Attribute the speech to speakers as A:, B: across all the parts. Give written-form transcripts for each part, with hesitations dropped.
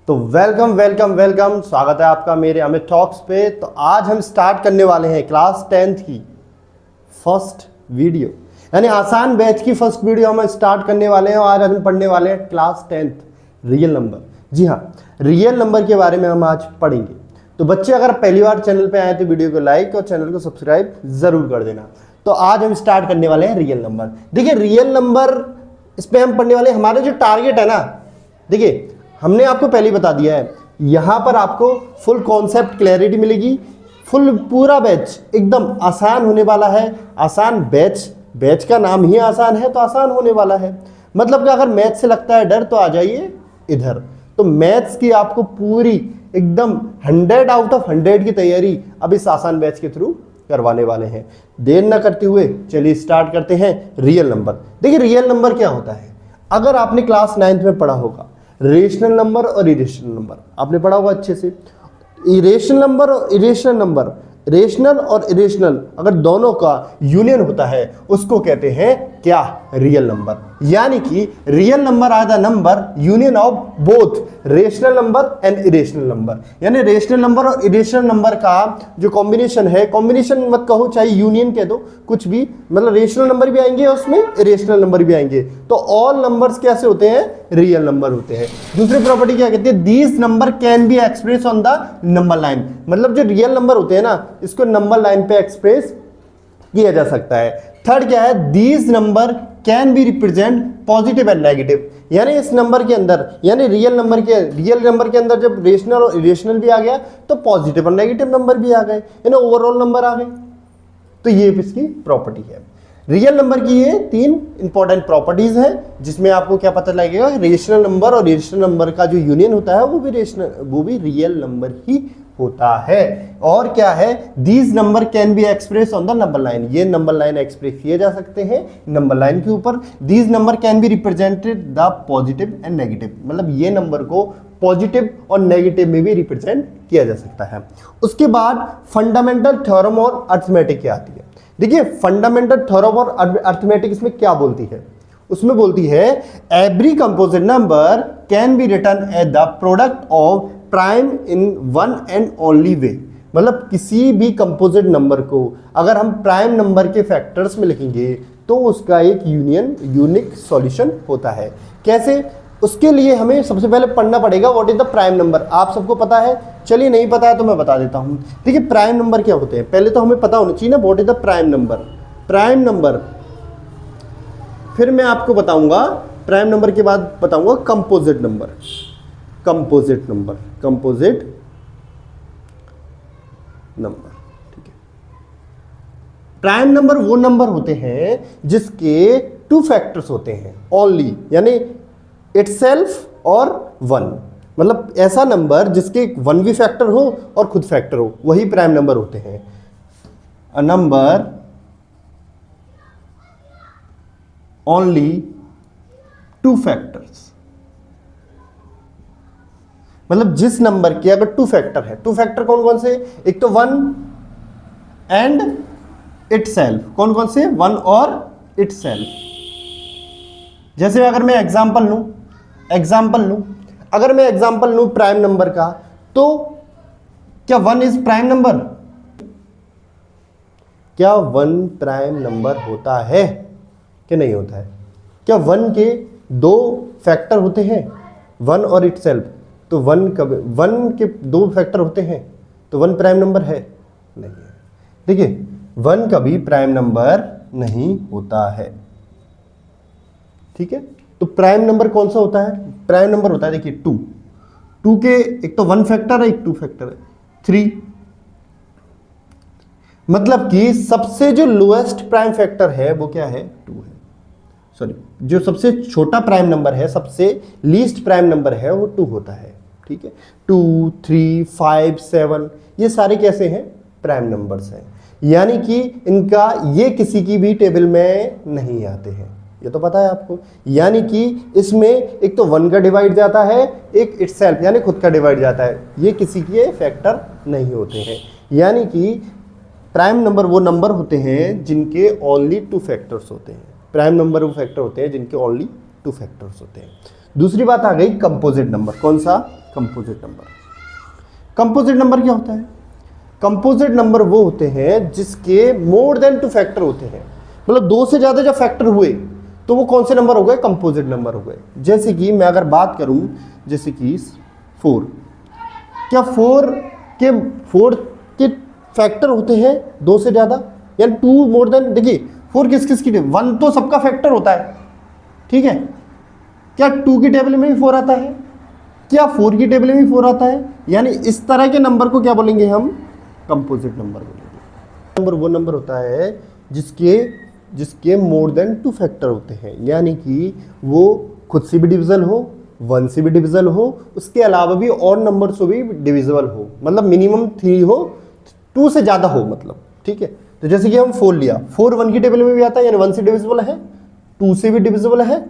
A: तो welcome welcome welcome, स्वागत है आपका मेरे अमित टॉक्स पे। तो आज हम स्टार्ट करने वाले हैं क्लास 10th की फर्स्ट वीडियो, यानी आसान बैच की फर्स्ट वीडियो हम स्टार्ट करने वाले हैं। और आज हम पढ़ने वाले हैं क्लास 10th रियल नंबर। जी हाँ, रियल नंबर के बारे में हम आज पढ़ेंगे। तो बच्चे अगर पहली बार चैनल पे आए तो वीडियो को लाइक और चैनल को सब्सक्राइब जरूर कर देना। तो आज हम स्टार्ट करने वाले हैं रियल नंबर। देखिए रियल नंबर इस पे हम पढ़ने वाले हैं। हमारे जो टारगेट है ना, देखिए हमने आपको पहले ही बता दिया है, यहां पर आपको फुल कॉन्सेप्ट क्लैरिटी मिलेगी। फुल पूरा बैच एकदम आसान होने वाला है। आसान बैच, बैच का नाम ही आसान है तो आसान होने वाला है। मतलब कि अगर मैथ से लगता है डर तो आ जाइए इधर। तो मैथ्स की आपको पूरी एकदम 100 आउट ऑफ 100 की तैयारी अब इस आसान बैच के थ्रू करवाने वाले हैं। देर ना करते हुए चलिए स्टार्ट करते हैं रियल नंबर। देखिए रियल नंबर क्या होता है, अगर आपने क्लास 9th में पढ़ा होगा रेशनल नंबर और इरेशनल नंबर आपने पढ़ा होगा अच्छे से। इरेशनल नंबर और इरेशनल नंबर, रेशनल और इरेशनल अगर दोनों का यूनियन होता है उसको कहते हैं क्या, रियल नंबर। यानी कि real number are the number union of both rational number and irrational number. यानी रेशनल नंबर और इरेशनल नंबर का जो कॉम्बिनेशन है, कॉम्बिनेशन मत कहो चाहे यूनियन कह दो, कुछ भी, मतलब रेशनल नंबर भी आएंगे उसमें इरेशनल नंबर भी आएंगे। तो ऑल नंबर्स कैसे होते हैं, रियल नंबर होते हैं। दूसरी प्रॉपर्टी क्या कहती है, these number can be express on the number line. मतलब जो रियल नंबर होते हैं ना, इसको नंबर लाइन पे एक्सप्रेस किया जा सकता है। थर्ड क्या है, these number can B represent positive and negative. यानी इस नंबर के अंदर, यानी रियल नंबर के अंदर जब रेशनल और इरेशनल भी आ गया तो पॉजिटिव और नेगेटिव नंबर भी आ गए, यानी ओवरऑल नंबर आ गए। तो ये इसकी प्रॉपर्टी है। रियल नंबर की ये 3 इंपॉर्टेंट प्रॉपर्टीज हैं, जिसमें आपको क्या पता लगेगा, रेशनल नंबर और इरेशनल नंबर का जो यूनियन होता है वो भी रियल नंबर ही होता है। और क्या है, these number can be express on the number line. ये नंबर लाइन एक्सप्रेस किए जा सकते हैं नंबर लाइन के ऊपर। These number can be represented the positive and negative, मतलब ये नंबर को पॉजिटिव और नेगेटिव में भी रिप्रेजेंट किया जा सकता है। उसके बाद फंडामेंटल थ्योरम और अर्थमेटिक क्या आती है। देखिए फंडामेंटल थ्योरम और अर्थमेटिक इसमें क्या बोलती है, उसमें बोलती है every composite number can be written as the product of prime in one and only way. मतलब किसी भी कंपोजिट नंबर को अगर हम प्राइम नंबर के फैक्टर्स में लिखेंगे तो उसका एक यूनिक सॉल्यूशन होता है। कैसे, उसके लिए हमें सबसे पहले पढ़ना पड़ेगा what is the prime number. आप सबको पता है, चलिए नहीं पता है तो मैं बता देता हूं। देखिए प्राइम नंबर क्या होते हैं, पहले तो हमें पता होना चाहिए ना what is the prime number. Prime number, फिर मैं आपको बताऊंगा प्राइम नंबर के बाद बताऊंगा composite number. Composite number, composite number, ठीक है। प्राइम नंबर वो नंबर होते हैं जिसके 2 फैक्टर्स होते हैं ओनली, यानी इटसेल्फ और 1। मतलब ऐसा नंबर जिसके 1 भी फैक्टर हो और खुद फैक्टर हो, वही प्राइम नंबर होते हैं। अ नंबर ओनली 2 फैक्टर्स, मतलब जिस नंबर के अगर 2 फैक्टर है, 2 फैक्टर कौन कौन से, एक तो 1 एंड इटसेल्फ। कौन कौन से, 1 और इटसेल्फ। जैसे अगर मैं एग्जांपल लूं, अगर मैं एग्जांपल लूं प्राइम नंबर का, तो क्या 1 इज प्राइम नंबर, क्या 1 प्राइम नंबर होता है कि नहीं होता है। क्या 1 के 2 फैक्टर होते हैं, 1 और इटसेल्फ, तो 1 के 2 फैक्टर होते हैं तो 1 प्राइम नंबर है, नहीं है। देखिए 1 कभी प्राइम नंबर नहीं होता है, ठीक है। तो प्राइम नंबर कौन सा होता है, प्राइम नंबर होता है देखिए 2 के एक तो 1 फैक्टर है, एक 2 फैक्टर है, 3। मतलब कि सबसे जो लोएस्ट प्राइम फैक्टर है वो क्या है, 2 है। सॉरी, जो सबसे छोटा प्राइम नंबर है, सबसे लीस्ट प्राइम नंबर है वो 2 होता है, ठीक है। 2, 3, 5, 7 ये सारे कैसे हैं, प्राइम नंबर्स हैं। यानी कि इनका ये किसी की भी टेबल में नहीं आते हैं, ये तो पता है आपको। यानी कि इसमें एक तो 1 का डिवाइड जाता है, एक इटसेल्फ यानी खुद का डिवाइड जाता है, ये किसी के फैक्टर नहीं होते हैं। यानी कि प्राइम नंबर वो नंबर होते हैं जिनके ओनली 2 फैक्टर्स होते हैं। प्राइम नंबर वो फैक्टर होते हैं जिनके ओनली 2 फैक्टर्स होते हैं। दूसरी बात आ गई कंपोजिट नंबर। कौन सा, कंपोजिट नंबर। कंपोजिट नंबर क्या होता है? कंपोजिट नंबर वो होते हैं जिसके मोर देन 2 फैक्टर होते हैं, मतलब 2 से ज्यादा जब फैक्टर हुए तो वो कौन से नंबर हो गए? कंपोजिट नंबर हो गए। जैसे कि मैं अगर बात करूं, जैसे कि 4, क्या 4 के फैक्टर होते हैं 2 से ज्यादा, यानी 2 मोर देन, देखिए 4 किस किस की, 1 तो सबका फैक्टर होता है, ठीक है। क्या 2 की टेबल में भी 4 आता है? क्या 4 की टेबल में भी 4 आता है? यानी इस तरह के नंबर को क्या बोलेंगे हम? कंपोजिट नंबर बोलेंगे। नंबर वो नंबर होता है जिसके मोर देन 2 फैक्टर होते हैं, यानी कि वो खुद से भी डिविजल हो, 1 से भी डिविजल हो, उसके अलावा भी और नंबर से भी डिविजिबल हो, मतलब मिनिमम 3 हो, 2 से ज्यादा हो मतलब, ठीक है। तो जैसे कि हम 4 लिया, 4 1 की टेबल में भी आता है, यानी 1 से डिविजिबल है, 2 से भी डिविजिबल है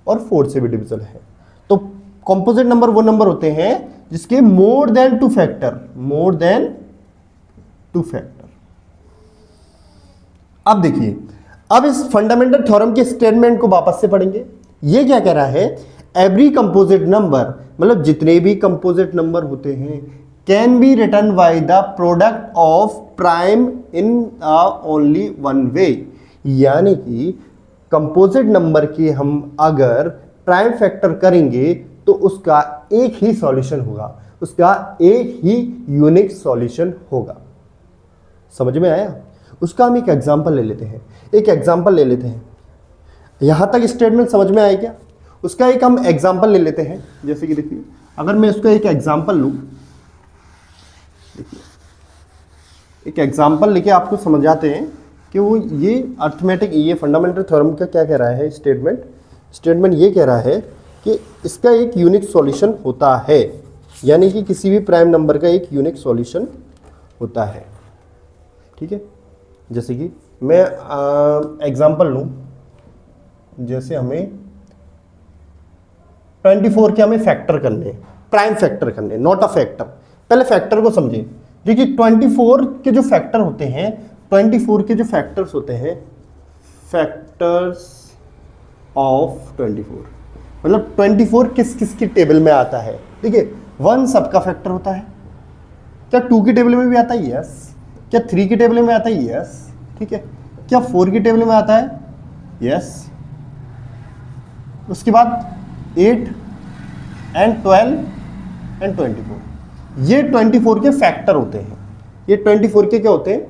A: और 4 से भी डिविजिबल है। तो कंपोजिट नंबर वो नंबर होते हैं जिसके more than 2 factor, more than 2 factor. अब देखिए, अब इस फंडामेंटल थ्योरम के स्टेटमेंट को वापस से पढ़ेंगे। ये क्या कह रहा है? एवरी कंपोजिट नंबर, मतलब जितने भी कंपोजिट नंबर होते हैं, can be written by the product of prime in only one way, यानी कि कंपोजिट नंबर के हम अगर प्राइम फैक्टर करेंगे तो उसका एक ही सॉल्यूशन होगा, उसका एक ही यूनिक सॉल्यूशन होगा। समझ में आया? उसका हम एक एग्जांपल ले लेते हैं, यहां तक स्टेटमेंट समझ में आया क्या? उसका एक हम एग्जांपल ले लेते हैं। जैसे कि देखिए, अगर मैं उसका एक एग्जांपल लूं, देखिए एक एग्जांपल लेके आपको समझाते हैं कि वो ये अर्थमेटिक, ये फंडामेंटल थ्योरम का क्या कह रहा है स्टेटमेंट ये कह रहा है कि इसका एक यूनिक सॉल्यूशन होता है, यानी कि किसी भी प्राइम नंबर का एक यूनिक सॉल्यूशन होता है, ठीक है। जैसे कि मैं एग्जांपल लूं, जैसे हमें 24 के हमें फैक्टर करने, प्राइम फैक्टर करने, नॉट अ फैक्टर। पहले फैक्टर को समझे। देखिए 24 के जो फैक्टर होते हैं, 24 के जो फैक्टर्स होते हैं, फैक्टर्स ऑफ 24, मतलब 24 किस किस की टेबल में आता है? देखिए 1 सबका फैक्टर होता है। क्या 2 की टेबल में भी आता है? यस। क्या 3 की टेबल में आता है? यस, ठीक है। क्या 4 की टेबल में आता है? यस। उसके बाद 8 एंड 12 एंड 24, ये 24 के फैक्टर होते हैं। ये 24 के क्या होते हैं?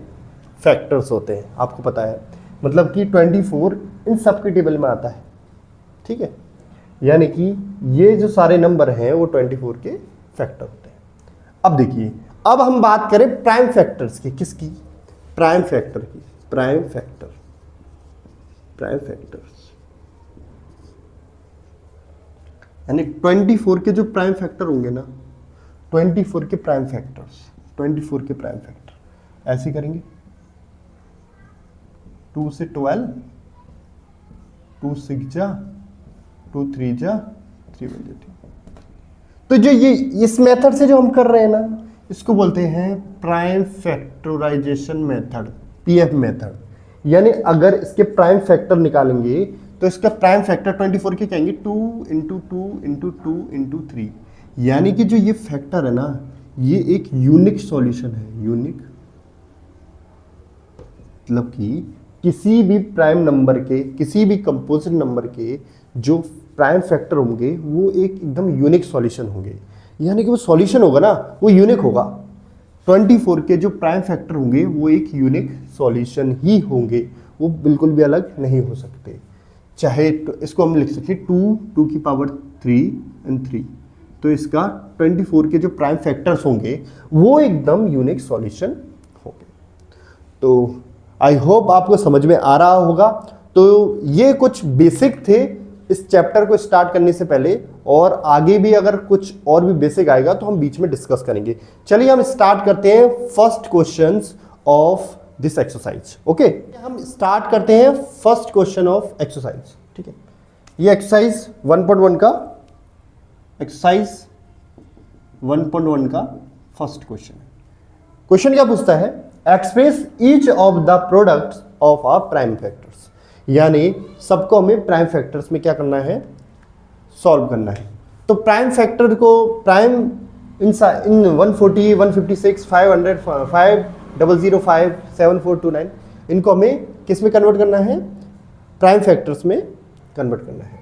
A: फैक्टर्स होते हैं, आपको पता है। मतलब कि 24 इन सब की टेबल में आता है, ठीक है। यानी कि ये जो सारे नंबर हैं वो 24 के फैक्टर होते हैं। अब देखिए, अब हम बात करें प्राइम फैक्टर्स की। किसकी? प्राइम फैक्टर की। प्राइम फैक्टर्स यानी 24 के जो प्राइम फैक्टर होंगे ना, 24 के प्राइम फैक्टर ऐसे करेंगे, 2 से 12, 2 6 जा, 2 3 जा, 3 1 जा। तो जो ये इस मेथड से जो हम कर रहे हैं ना, इसको बोलते हैं prime factorization method, PF method. यानी अगर इसके प्राइम फैक्टर निकालेंगे तो इसका प्राइम फैक्टर 24 के कहेंगे 2 इंटू 2 इंटू 2 इंटू 3, यानी कि जो ये फैक्टर है ना, ये एक यूनिक सॉल्यूशन है। यूनिक मतलब कि किसी भी प्राइम नंबर के, किसी भी कंपोजिट नंबर के जो प्राइम फैक्टर होंगे वो एक एकदम यूनिक सॉल्यूशन होंगे, यानी कि वो सॉल्यूशन होगा ना, वो यूनिक होगा। 24 के जो प्राइम फैक्टर होंगे वो एक यूनिक सॉल्यूशन ही होंगे, वो बिल्कुल भी अलग नहीं हो सकते। चाहे तो इसको हम लिख सकते 2 की पावर 3 एंड 3, तो इसका 24 के जो प्राइम फैक्टर्स होंगे वो एकदम यूनिक सॉल्यूशन होंगे। तो आई होप आपको समझ में आ रहा होगा। तो ये कुछ बेसिक थे इस चैप्टर को स्टार्ट करने से पहले, और आगे भी अगर कुछ और भी बेसिक आएगा तो हम बीच में डिस्कस करेंगे। चलिए हम स्टार्ट करते हैं first questions of this exercise. Okay, हम स्टार्ट करते हैं फर्स्ट क्वेश्चन ऑफ एक्सरसाइज, ठीक है। ये एक्सरसाइज 1.1 का, एक्सरसाइज 1.1 का फर्स्ट क्वेश्चन है। क्वेश्चन क्या पूछता है? Express each of the products of a prime factors, यानी सबको हमें प्राइम फैक्टर्स में क्या करना है? सॉल्व करना है। तो प्राइम फैक्टर को प्राइम इन 140, 156, 500, 5005, 7429 इनको हमें किस में कन्वर्ट करना है? प्राइम फैक्टर्स में कन्वर्ट करना है।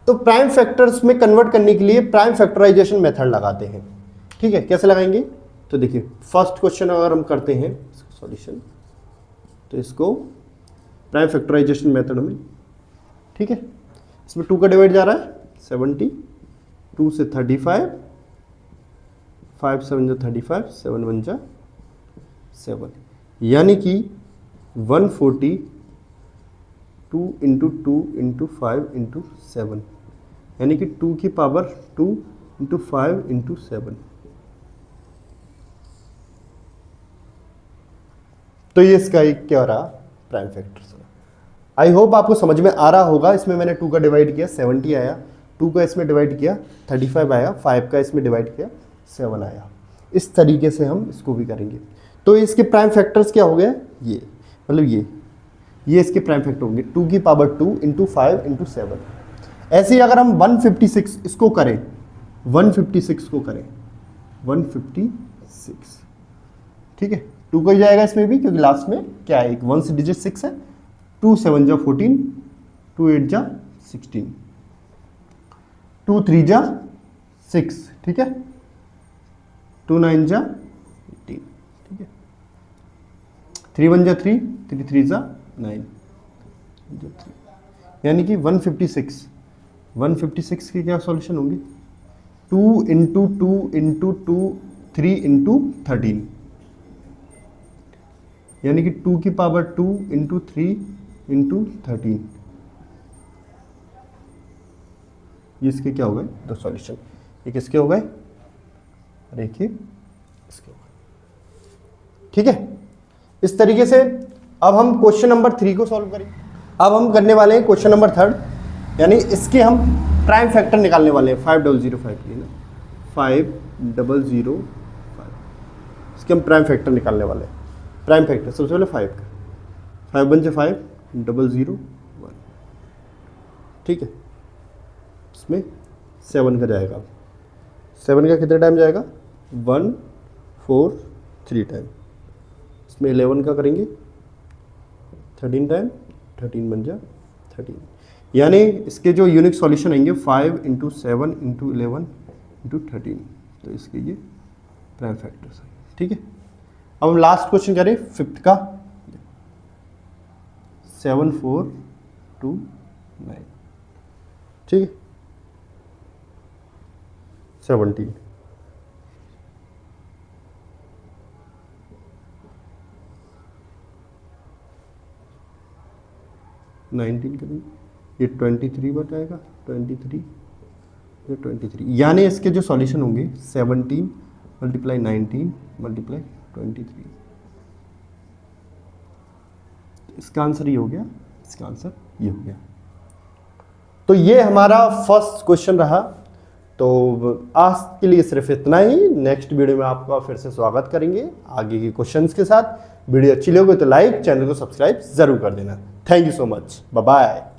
A: तो प्राइम फैक्टर्स में कन्वर्ट करने के लिए प्राइम फैक्टराइजेशन मेथड लगाते हैं। ठीक है, कैसे लगाएंगे? तो देखिए फर्स्ट क्वेश्चन अगर हम करते हैं सॉल्यूशन, तो इसको प्राइम फैक्टराइजेशन मेथड में, ठीक है, इसमें 2 का डिवाइड जा रहा है 70, 2 से 35, 5 7 जा 35, 7 1 जा 7, यानी कि 140 2 इंटू 2 इंटू 5 इंटू 7, यानी कि 2 की पावर 2 इंटू 5 इंटू 7। तो ये इसका एक क्या रहा? Prime factors. आई होप आपको समझ में आ रहा होगा। इसमें मैंने 2 का डिवाइड किया 70 आया, 2 का इसमें डिवाइड किया 35 आया, 5 का इसमें डिवाइड किया 7 आया। इस तरीके से हम इसको भी करेंगे। तो इसके प्राइम फैक्टर्स क्या हो गए? ये मतलब ये इसके प्राइम फैक्टर होंगे 2 की पावर 2 इंटू 5 इंटू 7। ऐसे ही अगर हम 156 इसको करें, 156 को करें 156, ठीक है, 2 का ही जाएगा इसमें भी, क्योंकि लास्ट में क्या है? एक 1 से डिजिट 6 है। 2 7 जा 14, 2 8 जा 16, 2 3 जा 6, ठीक है, 2 9 जा 18, ठीक है, 3 1 जा 3, 3 3 जा 9, यानी कि 156 के क्या सॉल्यूशन होंगे? 2 इंटू 2 इंटू 2 3 इंटू 13, यानी कि 2 की पावर 2 इंटू 3 इंटू 13। ये इसके क्या हो गए? 2 सॉल्यूशन। एक इसके हो गए और एक ही इसके हो गए। ठीक है, इस तरीके से अब हम क्वेश्चन नंबर 3 को सॉल्व करेंगे। अब हम करने वाले हैं क्वेश्चन नंबर 3, यानी इसके हम प्राइम फैक्टर निकालने वाले हैं। 5005 की ना, 5005, इसके हम प्राइम फैक्टर निकालने वाले हैं। प्राइम फैक्टर सबसे पहले 5 का, 5 1 से 5 001, ठीक है, इसमें 7 का जाएगा। 7 का कितने टाइम जाएगा? 1 4 3 टाइम। इसमें 11 का करेंगे 13 टाइम, 13 बन जा 13, यानी इसके जो यूनिक सॉल्यूशन आएंगे 5 इंटू 7 इंटू 11 इंटू 13। तो इसके ये प्राइम फैक्टर्स हैं। ठीक है, अब हम लास्ट क्वेश्चन करें 5th का, 7429, ठीक है, 17, करेंगे, ये 23 बताएगा, 23 ये 23, यानी इसके जो सॉल्यूशन होंगे 17 मल्टीप्लाई 19 मल्टीप्लाई 23। इसका आंसर ये हो गया, इसका आंसर ये हो गया। तो ये हमारा फर्स्ट क्वेश्चन रहा। तो आज के लिए सिर्फ इतना ही। नेक्स्ट वीडियो में आपका फिर से स्वागत करेंगे आगे के क्वेश्चंस के साथ। वीडियो अच्छी लगे तो लाइक, चैनल को सब्सक्राइब जरूर कर देना। Thank you so much, bye bye.